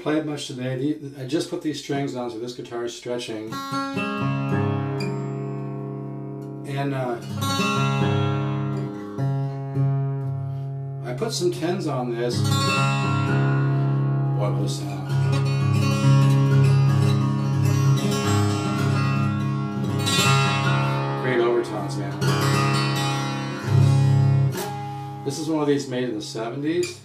played much today. I just put these strings on, so this guitar is stretching. And I put some 10s on this. What was that? Great overtones, man. This is one of these made in the 70s.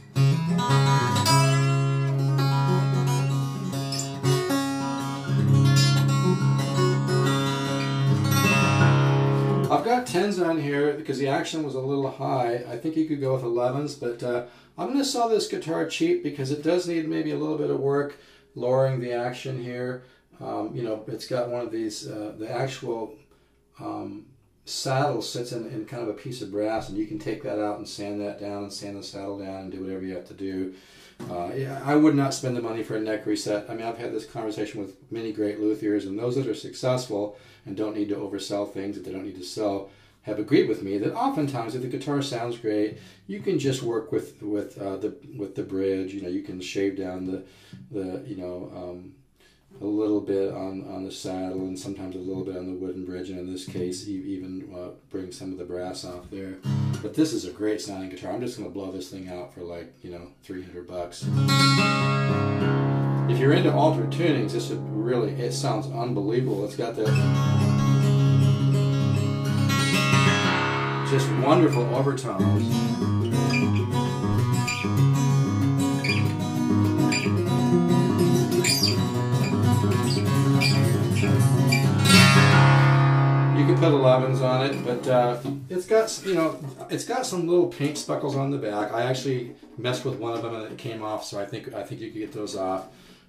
I've got 10s on here because the action was a little high. I think you could go with 11s, but I'm going to sell this guitar cheap because it does need maybe a little bit of work lowering the action here. You know, it's got one of these, the actual saddle sits in kind of a piece of brass, and you can take that out and sand that down and sand the saddle down and do whatever you have to do. Yeah, I would not spend the money for a neck reset. I mean, I've had this conversation with many great luthiers, and those that are successful and don't need to oversell things that they don't need to sell have agreed with me that oftentimes if the guitar sounds great, you can just work with the bridge. You know, you can shave down the you know, a little bit on the saddle, and sometimes a little bit on the wooden bridge, and in this case even bring some of the brass off there. But this is a great sounding guitar. I'm just going to blow this thing out for, like, you know, $300. If you're into altered tunings, this would really, it sounds unbelievable. It's got the just wonderful overtones. You can put 11s on it, but it's got, you know, it's got some little paint speckles on the back. I actually messed with one of them and it came off, so I think you could get those off.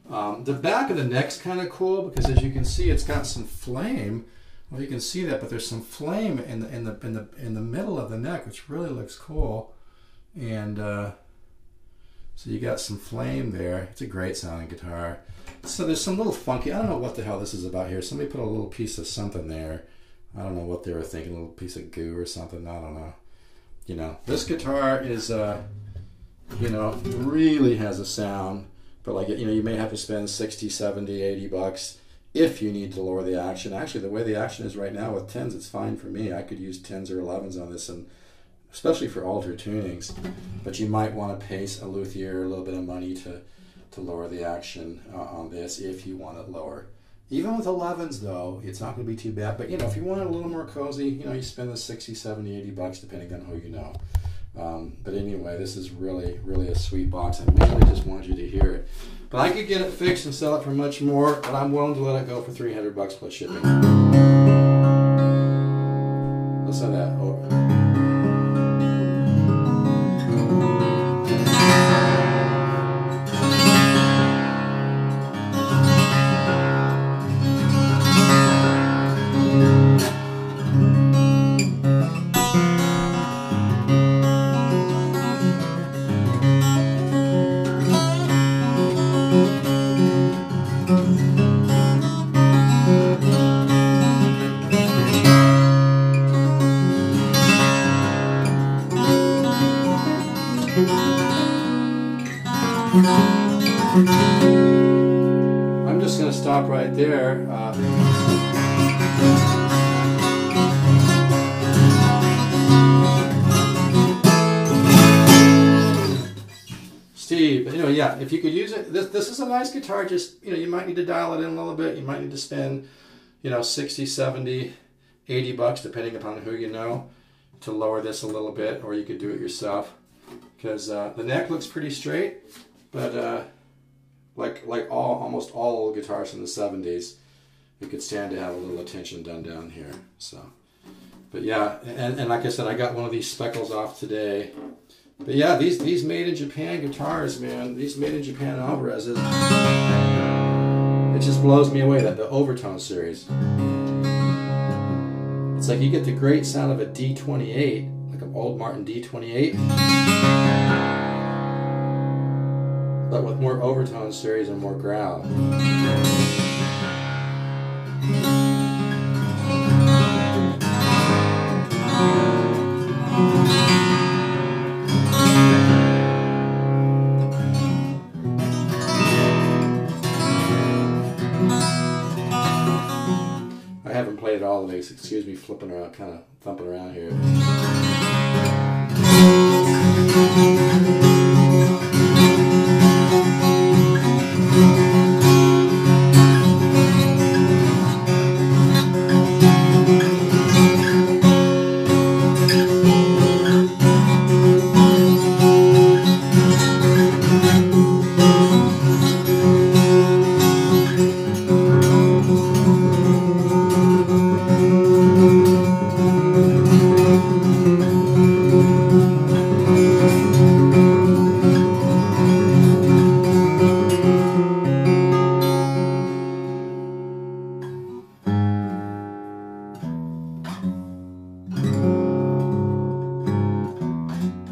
The back of the neck's kind of cool because, as you can see, it's got some flame. Well, you can see that, but there's some flame in the middle of the neck, which really looks cool. And so you got some flame there. It's a great sounding guitar. So there's some little funky, I don't know what the hell this is about here. Somebody put a little piece of something there. I don't know what they were thinking, a little piece of goo or something, I don't know. You know, this guitar is, you know, really has a sound, but, like, you know, you may have to spend 60, 70, 80 bucks if you need to lower the action. Actually, the way the action is right now with 10s, it's fine for me. I could use 10s or 11s on this, and especially for altered tunings. But you might want to pay a luthier a little bit of money to lower the action on this if you want it lower. Even with 11s, though, it's not going to be too bad. But, you know, if you want it a little more cozy, you know, you spend the 60, 70, 80 bucks depending on who you know. But anyway, this is really, really a sweet box. I mainly just wanted you to hear it. But I could get it fixed and sell it for much more, but I'm willing to let it go for 300 bucks plus shipping. Listen to that. Oh. I'm just going to stop right there. Steve, you know, yeah, if you could use it, this is a nice guitar. Just, you know, you might need to dial it in a little bit. You might need to spend, you know, 60, 70, 80 bucks, depending upon who you know, to lower this a little bit, or you could do it yourself. Because the neck looks pretty straight, but like almost all guitars from the 70s, it could stand to have a little attention done down here. So, but yeah, and like I said, I got one of these speckles off today. But yeah, these made in Japan guitars, man, these made in Japan Alvarez's, it just blows me away, that the overtone series. It's like you get the great sound of a D28, like an old Martin D28, but with more overtone series and more growl. excuse me flipping around, kind of thumping around here.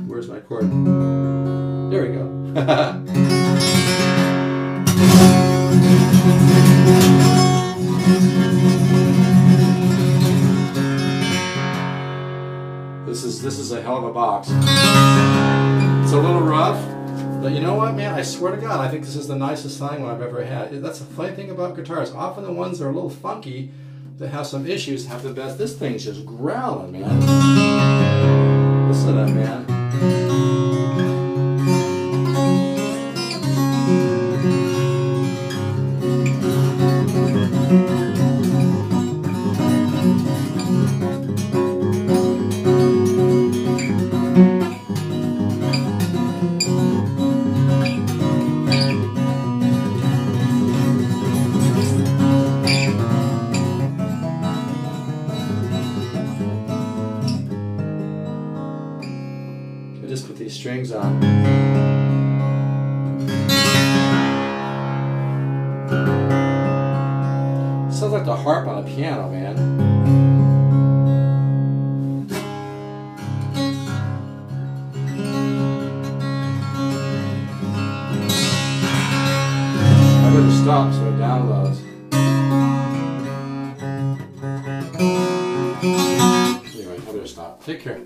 Where's my chord? There we go. This is a hell of a box. It's a little rough, but you know what, man? I swear to God, I think this is the nicest sounding one I've ever had. That's the funny thing about guitars. Often the ones that are a little funky, that have some issues, have the best. This thing's just growling, man. Listen to that, man. Just put these strings on. Sounds like the harp on a piano, man. I better stop so it downloads. Anyway, I better stop. Take care.